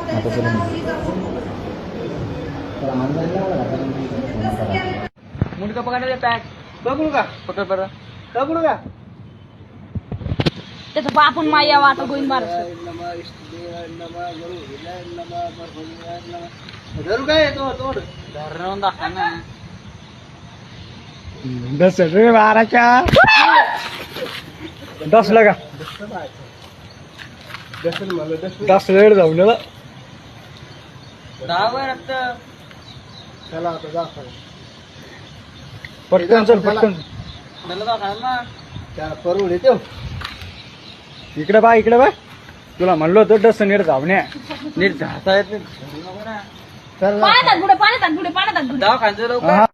आता चला मुंडका पकडायला पॅक बघू का पकड बरं बघू का त्याचा बापून माया वाटा गोईन मार धरू काय तो तोड धरून दाखवा ना 10 रे 12च्या 10 लगा 10 वेळ जाऊन गेला दहा रक्त चला आता दाखव पटकन चल पटकन मला दाखवा ना त्या परून येतो इकडे बा तुला म्हणलो होतं 10 नीट जावण्या नीट जाता येत नाही चल पाण्यात पुढे दहा खांचं लवकर